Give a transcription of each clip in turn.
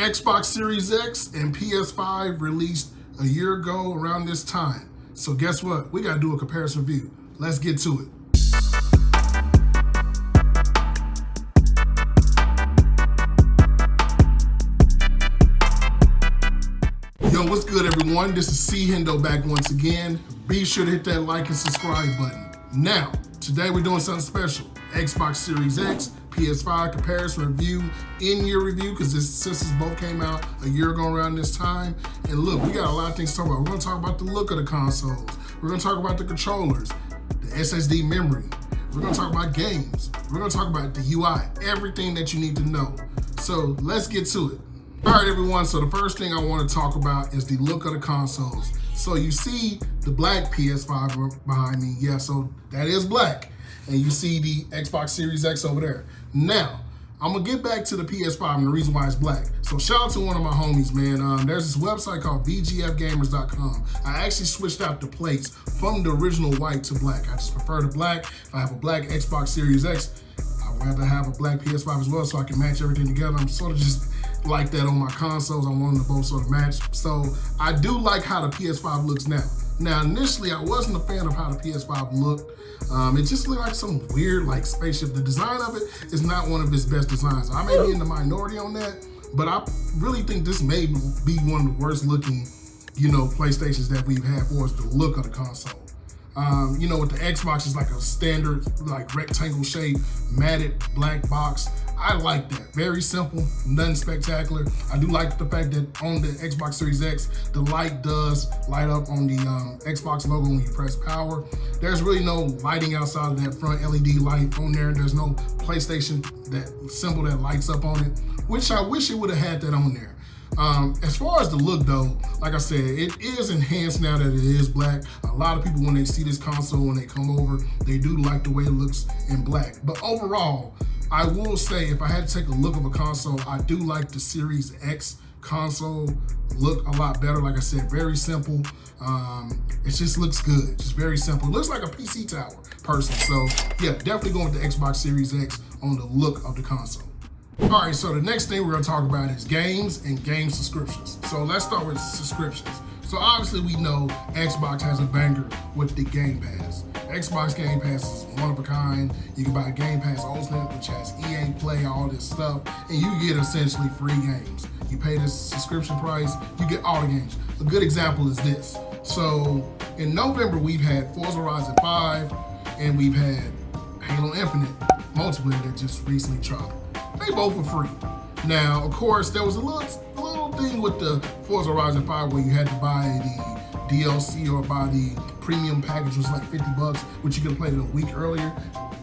Xbox Series X and PS5 released a year ago around this time. So guess what? We gotta do a comparison review. Let's get to it. Yo, what's good everyone? This is C Hendo back once again. Be sure to hit that like and subscribe button. Now, today we're doing something special. Xbox Series X, PS5 comparison review, in-year review, because since both came out a year ago around this time. And look, we got a lot of things to talk about. We're gonna talk about the look of the consoles. We're gonna talk about the controllers, the SSD memory. We're gonna talk about games. We're gonna talk about the UI, everything that you need to know. So let's get to it. All right, everyone, so the first thing I want to talk about is the look of the consoles. So you see the black PS5 behind me. Yeah, so that is black. And you see the Xbox Series X over there. Now, I'm gonna get back to the PS5 and the reason why it's black. So shout out to one of my homies, man. There's this website called VGFgamers.com. I actually switched out the plates from the original white to black. I just prefer the black. If I have a black Xbox Series X, I'd rather have a black PS5 as well so I can match everything together. I'm sort of just like that on my consoles. I want them to both sort of match. So I do like how the PS5 looks now. Now, initially, I wasn't a fan of how the PS5 looked. It just looked like some weird like spaceship. The design of it is not one of its best designs. I may be in the minority on that, but I really think this may be one of the worst looking, PlayStations that we've had for us, the look of the console. With the Xbox, is like a standard, like rectangle shape, matted black box. I like that. Very simple, nothing spectacular. I do like the fact that on the Xbox Series X, the light does light up on the Xbox logo when you press power. There's really no lighting outside of that front LED light on there. There's no PlayStation, that symbol that lights up on it, which I wish it would have had that on there. As far as the look though, like I said, it is enhanced now that it is black. A lot of people, when they see this console, when they come over, they do like the way it looks in black. But overall, I will say, if I had to take a look of a console, I do like the Series X console look a lot better. Like I said, very simple. It just looks good, just very simple. It looks like a PC tower person. So yeah, definitely going with the Xbox Series X on the look of the console. All right, so the next thing we're gonna talk about is games and game subscriptions. So let's start with subscriptions. So obviously we know Xbox has a banger with the Game Pass. Xbox Game Pass is one of a kind. You can buy Game Pass Ultimate, which has EA Play, all this stuff, and you get essentially free games. You pay this subscription price, you get all the games. A good example is this. So in November, we've had Forza Horizon 5, and we've had Halo Infinite multiplayer that just recently dropped. They both were free. Now, of course, there was a little thing with the Forza Horizon 5 where you had to buy the DLC or buy the premium package, which was like $50, which you could have played it a week earlier.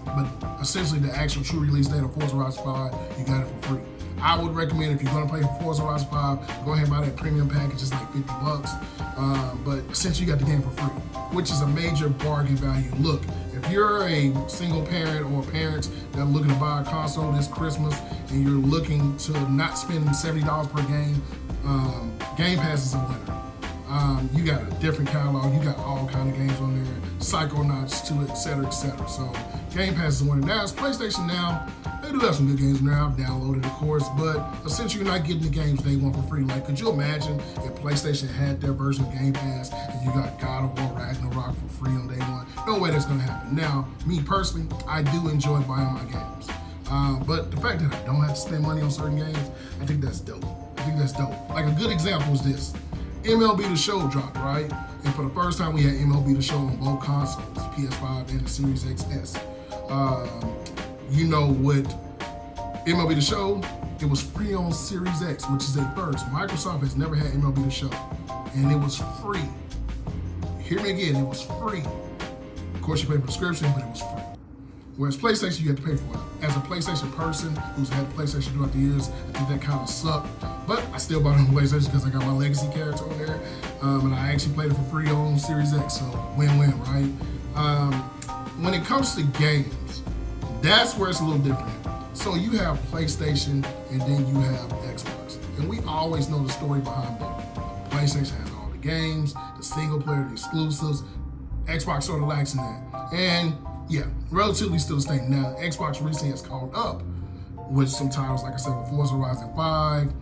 But essentially, the actual true release date of Forza Horizon 5, you got it for free. I would recommend, if you're gonna play Forza Horizon 5, go ahead and buy that premium package. It's like $50. But essentially, you got the game for free, which is a major bargain value. Look, if you're a single parent or parents that are looking to buy a console this Christmas and you're looking to not spend $70 per game, Game Pass is a winner. You got a different catalog, you got all kind of games on there, Psychonauts to it, et cetera. So Game Pass is a winner. Now, it's PlayStation Now. They do have some good games now. I've downloaded, of course, but essentially you're not getting the games they want for free. Like, could you imagine if PlayStation had their version of Game Pass and you got God of War Ragnarok for free on day one? No way that's gonna happen. Now, me personally, I do enjoy buying my games. But the fact that I don't have to spend money on certain games, I think that's dope. Like a good example is this. MLB The Show dropped, right? And for the first time, we had MLB The Show on both consoles, PS5 and the Series XS. With MLB The Show, it was free on Series X, which is a first. Microsoft has never had MLB The Show, and it was free. Hear me again, it was free. Of course, you pay for the subscription, but it was free. Whereas PlayStation, you have to pay for it. As a PlayStation person who's had PlayStation throughout the years, I think that kind of sucked. But I still bought it on PlayStation because I got my legacy character on there. And I actually played it for free on Series X, so win-win, right? When it comes to games, that's where it's a little different. So you have PlayStation and then you have Xbox. And we always know the story behind both. PlayStation has all the games, the single player, the exclusives. Xbox sort of lacks in that. And yeah, relatively still the same. Now, Xbox recently has caught up with some titles, like I said, with Forza Horizon 5,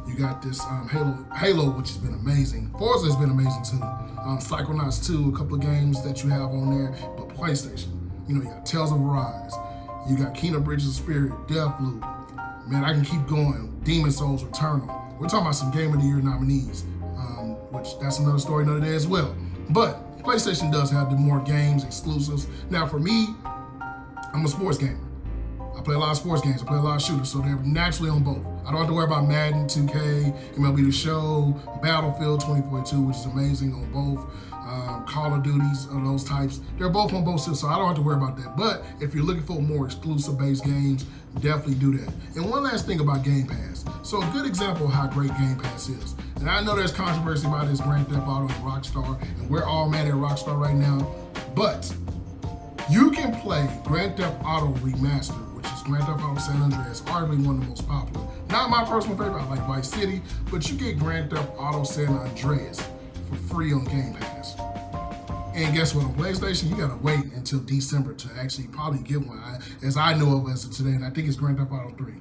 You got this Halo, which has been amazing. Forza has been amazing too. Psychonauts 2, a couple of games that you have on there, but PlayStation. You know, you got Tales of Arise, you got Kingdom Bridges of Spirit, Deathloop. Man, I can keep going. Demon Souls, Returnal. We're talking about some Game of the Year nominees, which that's another story another day as well. But PlayStation does have the more games, exclusives. Now for me, I'm a sports gamer. I play a lot of sports games, I play a lot of shooters, so they're naturally on both. I don't have to worry about Madden, 2K, MLB The Show, Battlefield 2042, which is amazing on both. Call of Duties of those types. They're both on both systems, so I don't have to worry about that. But if you're looking for more exclusive-based games, definitely do that. And one last thing about Game Pass. So a good example of how great Game Pass is. And I know there's controversy about this Grand Theft Auto and Rockstar, and we're all mad at Rockstar right now, but you can play Grand Theft Auto Remastered, which is Grand Theft Auto San Andreas, arguably one of the most popular. Not my personal favorite, I like Vice City, but you get Grand Theft Auto San Andreas for free on Game Pass. And guess what, on PlayStation, you gotta wait until December to actually probably get one, as I know of as of today, and I think it's Grand Theft Auto 3.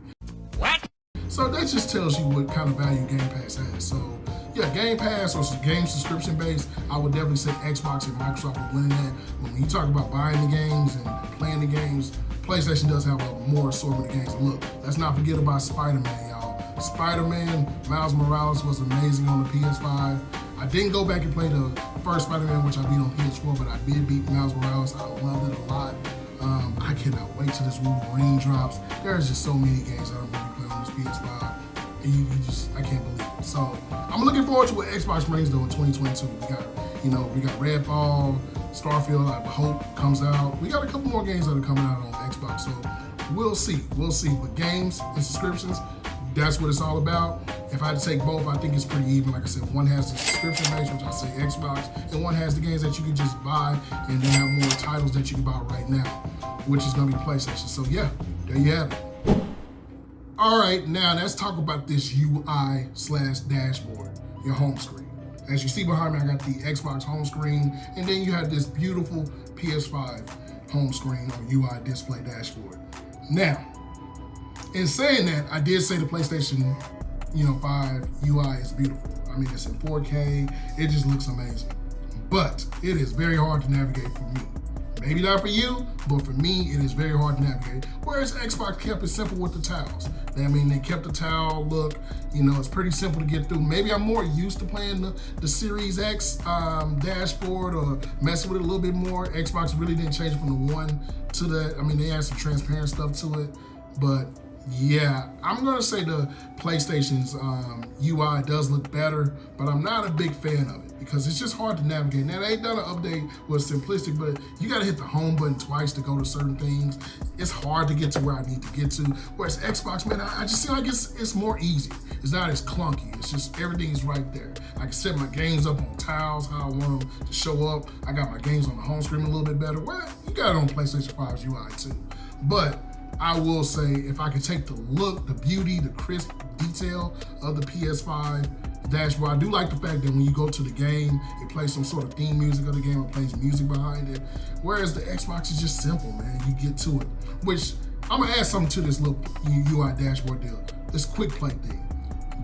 What? So that just tells you what kind of value Game Pass has. So yeah, Game Pass or game subscription based, I would definitely say Xbox and Microsoft are winning that. But when you talk about buying the games and playing the games, PlayStation does have a more assortment of games. And look, let's not forget about Spider-Man, y'all. Spider-Man, Miles Morales was amazing on the PS5. I didn't go back and play the first Spider-Man, which I beat on PS4, but I did beat Miles Morales. I loved it a lot. I cannot wait till this Wolverine drops. There's just so many games that I'm going to play on this PS5. And I can't believe it. So I'm looking forward to what Xbox brings though in 2022. We got Redfall, Starfield, I hope comes out. We got a couple more games that are coming out on Xbox, so we'll see. But games and subscriptions, that's what it's all about. If I had to take both, I think it's pretty even. Like I said, one has the subscription base, which I say Xbox, and one has the games that you can just buy and then have more titles that you can buy right now, which is gonna be PlayStation. So yeah, there you have it. All right, now let's talk about this UI/dashboard, your home screen. As you see behind me, I got the Xbox home screen, and then you have this beautiful PS5 home screen or UI display dashboard. Now, in saying that, I did say the PlayStation 5 UI is beautiful. I mean, it's in 4K, it just looks amazing. But it is very hard to navigate for me. Maybe not for you, but for me, it is very hard to navigate. Whereas Xbox kept it simple with the tiles. They kept the tile look, it's pretty simple to get through. Maybe I'm more used to playing the Series X dashboard or messing with it a little bit more. Xbox really didn't change from the 1 to the, they added some transparent stuff to it, but yeah, I'm gonna say the PlayStation's UI does look better, but I'm not a big fan of it because it's just hard to navigate. Now, they done an update with simplistic, but you gotta hit the home button twice to go to certain things. It's hard to get to where I need to get to. Whereas Xbox, man, I just feel like it's more easy. It's not as clunky. It's just everything is right there. I can set my games up on tiles, how I want them to show up. I got my games on the home screen a little bit better. Well, you got it on PlayStation 5's UI too. But I will say, if I could take the look, the beauty, the crisp detail of the PS5 dashboard, I do like the fact that when you go to the game, it plays some sort of theme music of the game, it plays music behind it. Whereas the Xbox is just simple, man. You get to it. Which, I'm gonna add something to this little UI dashboard deal. This quick play thing.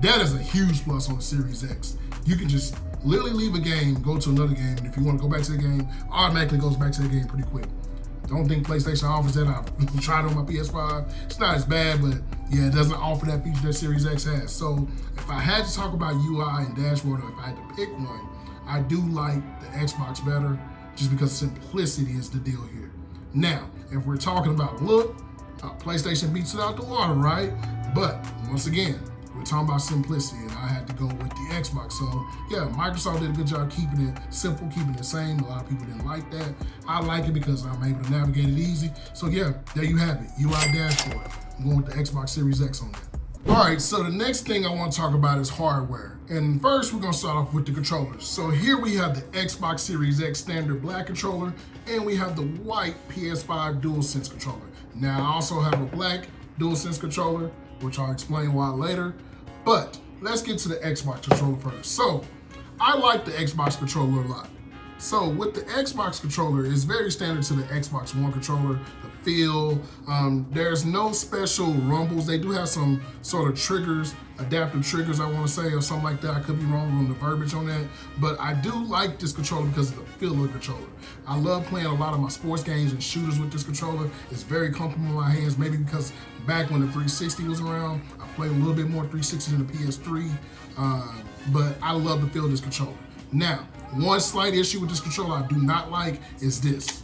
That is a huge plus on the Series X. You can just literally leave a game, go to another game, and if you want to go back to the game, automatically goes back to the game pretty quick. Don't think PlayStation offers that. I've tried on my PS5. It's not as bad, but yeah, it doesn't offer that feature that Series X has. So if I had to talk about UI and dashboard, or if I had to pick one, I do like the Xbox better, just because simplicity is the deal here. Now, if we're talking about look, PlayStation beats it out the water, right? But once again, we're talking about simplicity, and I had to go with the Xbox. So yeah, Microsoft did a good job keeping it simple, keeping it same. A lot of people didn't like that. I like it because I'm able to navigate it easy. So yeah, there you have it, UI dashboard. I'm going with the Xbox Series X on that. All right, so the next thing I want to talk about is hardware. And first, we're gonna start off with the controllers. So here we have the Xbox Series X standard black controller, and we have the white PS5 DualSense controller. Now, I also have a black DualSense controller, which I'll explain why later. But let's get to the Xbox controller first. So I like the Xbox controller a lot. So with the Xbox controller, it's very standard to the Xbox One controller, the feel. There's no special rumbles. They do have some sort of triggers, adaptive triggers, I want to say, or something like that. I could be wrong on the verbiage on that, but I do like this controller because of the feel of the controller. I love playing a lot of my sports games and shooters with this controller. It's very comfortable in my hands, maybe because back when the 360 was around, I played a little bit more 360 than the PS3, but I love the feel of this controller. Now, one slight issue with this controller I do not like is this.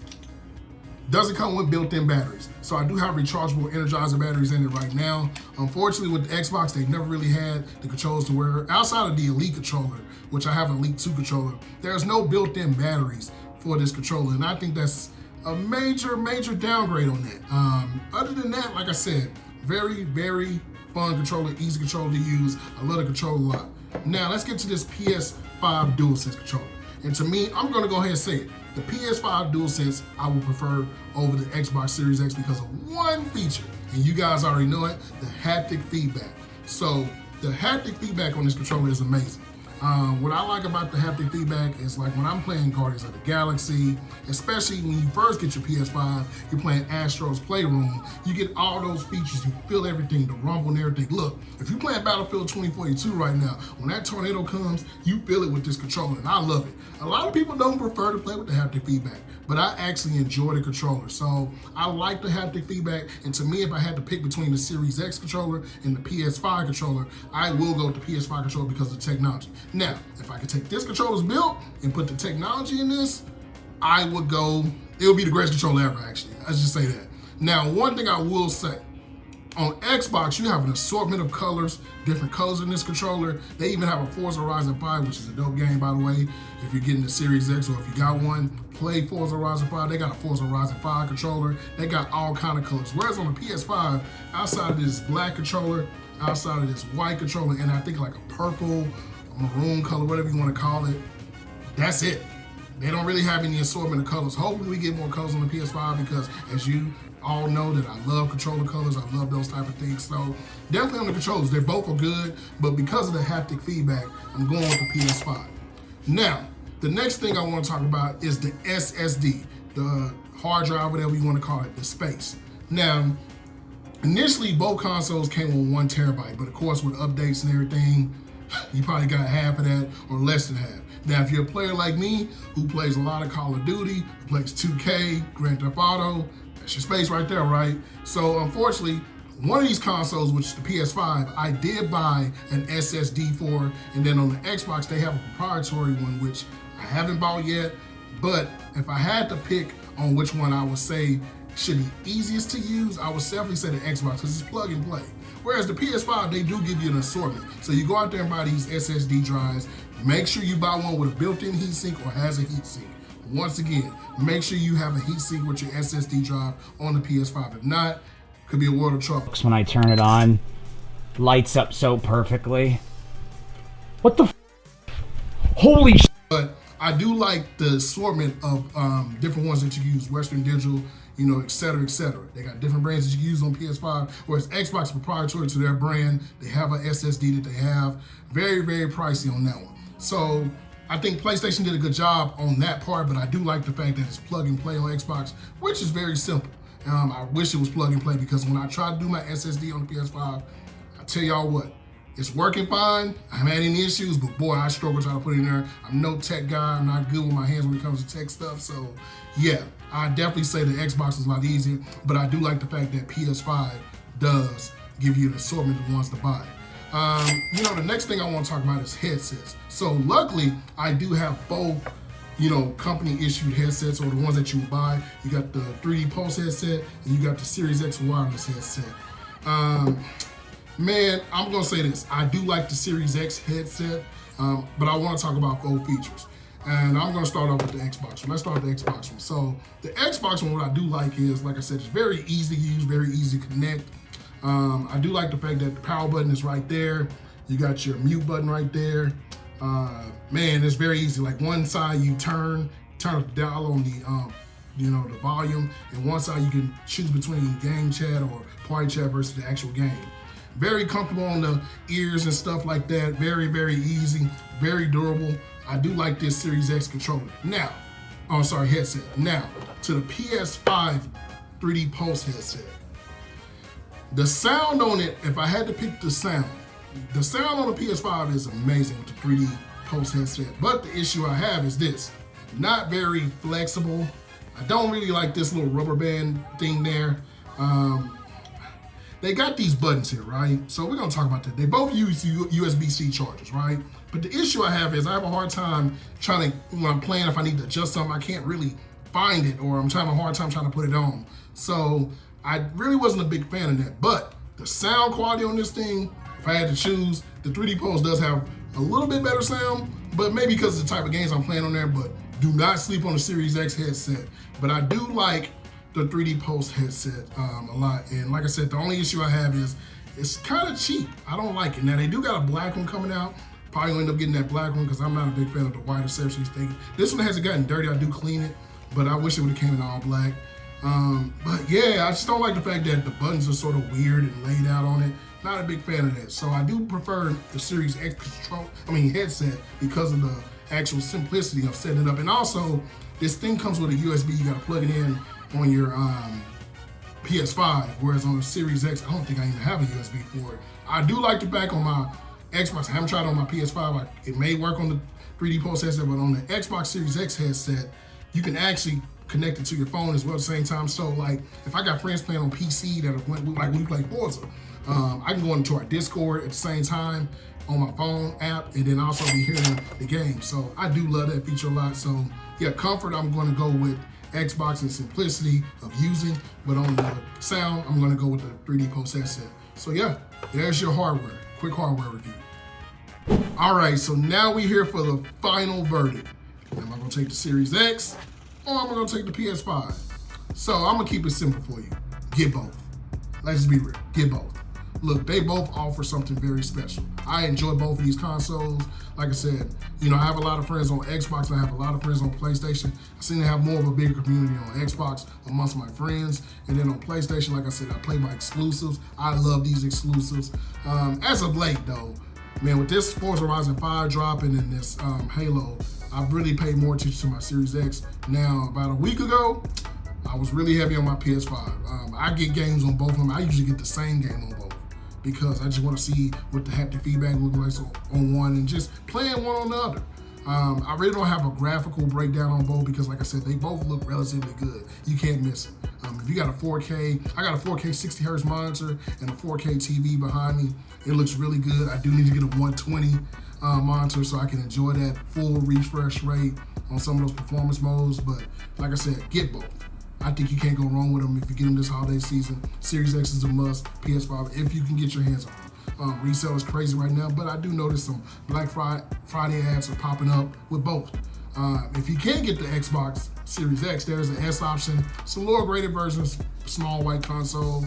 Doesn't come with built-in batteries. So I do have rechargeable Energizer batteries in it right now. Unfortunately, with the Xbox, they never really had the controllers to where, outside of the Elite controller, which I have an Elite 2 controller, there's no built-in batteries for this controller. And I think that's a major, major downgrade on that. Other than that, like I said, very, very fun controller, easy controller to use. I love the controller a lot. Now, let's get to this PS5 DualSense controller. And to me, I'm gonna go ahead and say it. The PS5 DualSense I would prefer over the Xbox Series X because of one feature, and you guys already know it, the haptic feedback. So the haptic feedback on this controller is amazing. What I like about the haptic feedback is like when I'm playing Guardians of the Galaxy, especially when you first get your PS5, you're playing Astro's Playroom, you get all those features, you feel everything, the rumble and everything. Look, if you're playing Battlefield 2042 right now, when that tornado comes, you feel it with this controller, and I love it. A lot of people don't prefer to play with the haptic feedback, but I actually enjoy the controller. So I like the haptic feedback, and to me, if I had to pick between the Series X controller and the PS5 controller, I will go with the PS5 controller because of the technology. Now, if I could take this controller's built and put the technology in this, I would go, it would be the greatest controller ever, actually. Let's just say that. Now, one thing I will say, on Xbox, you have an assortment of colors, different colors in this controller. They even have a Forza Horizon 5, which is a dope game, by the way. If you're getting the Series X or if you got one, play Forza Horizon 5. They got a Forza Horizon 5 controller. They got all kind of colors. Whereas on the PS5, outside of this black controller, outside of this white controller, and I think like a purple, maroon color, whatever you want to call it, that's it. They don't really have any assortment of colors. Hopefully we get more colors on the PS5 because, as you all know, that I love controller colors. I love those type of things. So definitely on the controllers, they both are good, but because of the haptic feedback, I'm going with the PS5. Now, the next thing I want to talk about is the SSD, the hard drive, whatever you want to call it, the space. Now, initially both consoles came with 1 terabyte, but of course with updates and everything, you probably got half of that or less than half. Now, if you're a player like me who plays a lot of Call of Duty, who plays 2K, Grand Theft Auto, that's your space right there, right? So unfortunately, one of these consoles, which is the PS5, I did buy an SSD for, and then on the Xbox, they have a proprietary one, which I haven't bought yet, but if I had to pick on which one I would say should be easiest to use, I would definitely say the Xbox because it's plug and play. Whereas the PS5, they do give you an assortment. So you go out there and buy these SSD drives, make sure you buy one with a built-in heatsink or has a heatsink. Once again, make sure you have a heatsink with your SSD drive on the PS5. If not, could be a world of trouble. When I turn it on, lights up so perfectly. What the f? Holy sh**. But I do like the assortment of different ones that you use, Western Digital, you know, et cetera, et cetera. They got different brands that you can use on PS5, whereas Xbox proprietary to their brand. They have a SSD that they have. Very, very pricey on that one. So I think PlayStation did a good job on that part, but I do like the fact that it's plug and play on Xbox, which is very simple. I wish it was plug and play because when I tried to do my SSD on the PS5, I tell y'all what, it's working fine. I haven't had any issues, but boy, I struggle trying to put it in there. I'm no tech guy. I'm not good with my hands when it comes to tech stuff. So yeah, I definitely say the Xbox is a lot easier, but I do like the fact that PS5 does give you an assortment of ones to buy. You know, the next thing I want to talk about is headsets. So luckily, I do have both, you know, company issued headsets or the ones that you would buy. You got the 3D Pulse headset and you got the Series X wireless headset. Man, I'm gonna say this. I do like the Series X headset, but I want to talk about both features. And I'm gonna start off with the Xbox one. Let's start with the Xbox one. So the Xbox one, what I do like is, like I said, it's very easy to use, very easy to connect. I do like the fact that the power button is right there. You got your mute button right there. Man, it's very easy. Like one side you turn up the dial on the, you know, the volume, and one side you can choose between game chat or party chat versus the actual game. Very comfortable on the ears and stuff like that. Very, very easy, very durable. I do like this Series X controller. Now, Oh, sorry, headset. Now, to the PS5 3D Pulse headset. The sound on it, if I had to pick the sound on the PS5 is amazing with the 3D Pulse headset. But the issue I have is this, not very flexible. I don't really like this little rubber band thing there. They got these buttons here, right? So we're gonna talk about that. They both use USB-C chargers, right? But the issue I have is I have a hard time trying to, when I'm playing, if I need to adjust something, I can't really find it, or I'm having a hard time trying to put it on. So I really wasn't a big fan of that. But the sound quality on this thing, if I had to choose, the 3D Pulse does have a little bit better sound, but maybe because of the type of games I'm playing on there, but do not sleep on the Series X headset. But I do like the 3D Pulse headset a lot. And like I said, the only issue I have is it's kind of cheap. I don't like it. Now they do got a black one coming out. Probably gonna end up getting that black one because I'm not a big fan of the white accessories thing. This one hasn't gotten dirty. I do clean it, but I wish it would have came in all black. But yeah, I just don't like the fact that the buttons are sort of weird and laid out on it. Not a big fan of that. So I do prefer the Series X headset because of the actual simplicity of setting it up. And also, this thing comes with a USB. You gotta plug it in on your PS5, whereas on the Series X, I don't think I even have a USB for it. I do like the back on my Xbox. I haven't tried it on my PS5. It may work on the 3D Pulse headset, but on the Xbox Series X headset, you can actually connect it to your phone as well at the same time. So like, if I got friends playing on PC that are like when we play Forza, I can go into our Discord at the same time on my phone app, and then also be hearing the game. So I do love that feature a lot. So yeah, comfort, I'm going to go with Xbox and simplicity of using, but on the sound, I'm going to go with the 3D Pulse headset. So yeah, there's your hardware. Quick hardware review. All right, so now we're here for the final verdict. Am I going to take the Series X, or am I going to take the PS5? So I'm going to keep it simple for you. Get both. Let's just be real. Get both. Look, they both offer something very special. I enjoy both of these consoles. Like I said, you know, I have a lot of friends on Xbox, and I have a lot of friends on PlayStation. I seem to have more of a bigger community on Xbox amongst my friends. And then on PlayStation, like I said, I play my exclusives. I love these exclusives. As of late, though, man, with this Forza Horizon 5 dropping and this Halo, I've really paid more attention to my Series X. Now, about a week ago, I was really heavy on my PS5. I get games on both of them. I usually get the same game on both, because I just want to see what the haptic feedback looks like on one and just playing one on the other. I really don't have a graphical breakdown on both because, like I said, they both look relatively good. You can't miss it. If you got a 4K, I got a 4K 60 hertz monitor and a 4K TV behind me. It looks really good. I do need to get a 120 monitor so I can enjoy that full refresh rate on some of those performance modes. But like I said, get both. I think you can't go wrong with them if you get them this holiday season. Series X is a must, PS5, if you can get your hands on them. Resale is crazy right now, but I do notice some Black Friday ads are popping up with both. If you can't get the Xbox Series X, there's an S option. It's a lower graded version, small white console.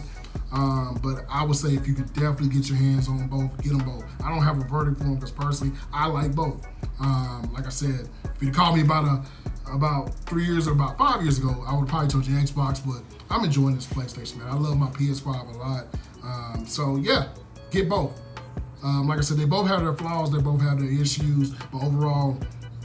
But I would say if you could definitely get your hands on both, get them both. I don't have a verdict for them because personally, I like both. Like I said, if you called me about 3 years or about 5 years ago, I would have probably told you Xbox, but I'm enjoying this PlayStation, man. I love my PS5 a lot. So yeah, get both. Like I said, they both have their flaws, they both have their issues, but overall,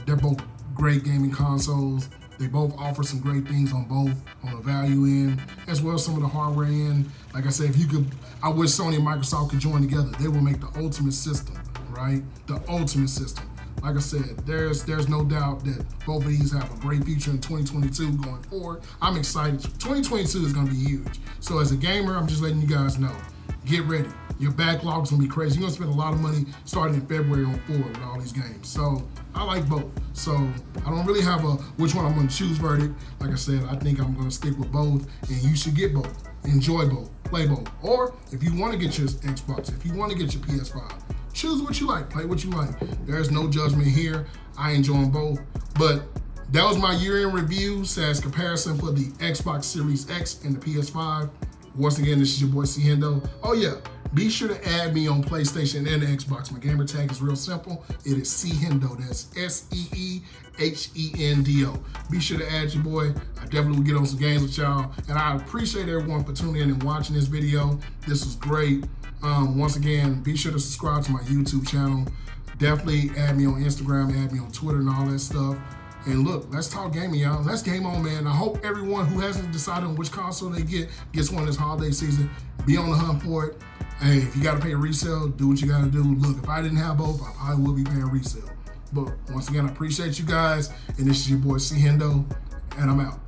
they're both great gaming consoles. They both offer some great things on both, on the value end, as well as some of the hardware end. Like I said, if you could, I wish Sony and Microsoft could join together. They will make the ultimate system, right? The ultimate system. Like I said, there's no doubt that both of these have a great future in 2022 going forward. I'm excited. 2022 is gonna be huge. So as a gamer, I'm just letting you guys know, get ready. Your backlog's gonna be crazy. You're gonna spend a lot of money starting in February on forward with all these games. So I like both. So I don't really have a which one I'm gonna choose verdict. Like I said, I think I'm gonna stick with both, and you should get both. Enjoy both, play both. Or if you wanna get your Xbox, if you wanna get your PS5, choose what you like, play what you like. There's no judgment here. I enjoy them both. But that was my year-end review / comparison for the Xbox Series X and the PS5. Once again, this is your boy C Hendo. Oh yeah, be sure to add me on PlayStation and the Xbox. My gamer tag is real simple. It is C Hendo. That's SEEHENDO. Be sure to add your boy. I definitely will get on some games with y'all. And I appreciate everyone for tuning in and watching this video. This was great. Once again, be sure to subscribe to my YouTube channel. Definitely add me on Instagram, add me on Twitter and all that stuff. And look, let's talk gaming, y'all. Let's game on, man. I hope everyone who hasn't decided on which console they gets one this holiday season. Be on the hunt for it. Hey, if you gotta pay a resale, do what you gotta do. Look, if I didn't have both, I probably would be paying resale. But once again, I appreciate you guys. And this is your boy C Hendo, and I'm out.